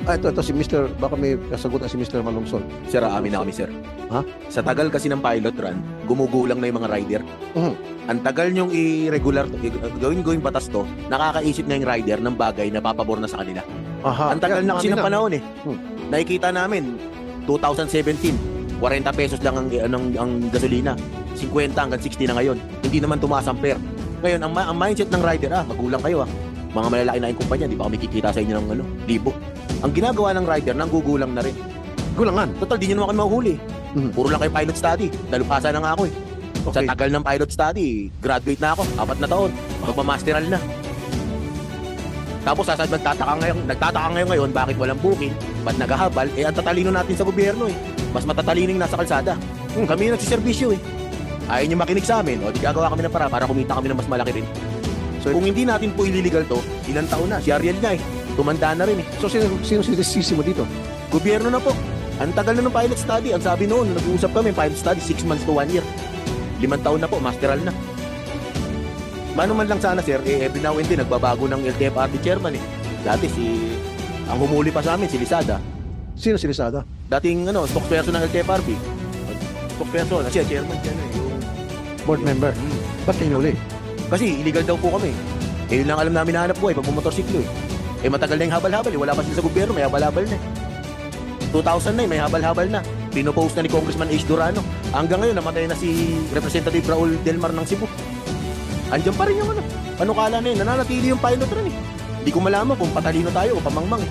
Ito si Mr. Baka may kasagutan si Mr. Malungsod. Sir, amin na kami, sir. Ha? Sa tagal kasi ng pilot run, gumugulang na yung mga rider. Mhm. Ang tagal nyong i-regular, gawin batas to, nakakaisip na yung rider ng bagay na papabor na sa kanila. Aha. Ang tagal na kasi ng panahon eh. Hmm. Nakikita namin, 2017, 40 pesos lang ang gasolina. 50 hanggang 60 na ngayon. Hindi naman tumaas ang fare. Ngayon, ang mindset ng rider, magulang kayo Mga malalaki na yung kumpanya, di ba kami kikita sa inyo ng libo. Ang ginagawa ng rider, nanggugulang na rin. Gulangan. Total, di nyo naman kami mahuli. Mhm. Puro lang kayo pilot study. Dalupasa na nga ako eh. Sa Okay. tagal ng pilot study, graduate na ako. 4 na taon. Magmamasteral na. Tapos nagtataka ngayon bakit walang booking, ba't naghahabal, ang tatalino natin sa gobyerno eh. Mas matatalining nasa kalsada. Kami yung nagsiservisyo eh. Ayaw nyo makinig sa amin, di gagawa kami ng para kumita kami ng mas malaki rin. So kung hindi natin po ililigal to, ilang taon na, si Ariel nga eh. Tumanda na rin eh. So sino sinisisi mo dito? Gobyerno na po. Ang tagal na ng pilot study. Ang sabi noon, nag-uusap kami, pilot study, 6 months to 1 year. 5 taon na po, masteral na. Mano man lang sana sir, every now and then nagbabago ng LTFRB chairman eh. Dati ang humuli pa sa amin, si Lisada. Sino si Lisada? Dating spokesperson ng LTFRB. Spokesperson, siya chairman siya yung Board member. Ba't kayo uli? kasi illegal daw po kami. Yun lang alam namin na hanap buhay pag bumotorsiklo eh. Matagal na yung habal-habal eh. Wala pa sila sa gobyerno, may habal-habal na eh. 2009, may habal-habal na. Pinopost na ni Congressman H. Durano. Hanggang ngayon, namatay na si Representative Raul Delmar ng Cebu. Andiyan pa rin yung ano kala na yun. Nananatili yung pilot run eh. Hindi ko malaman kung patalino tayo o pamangmang eh.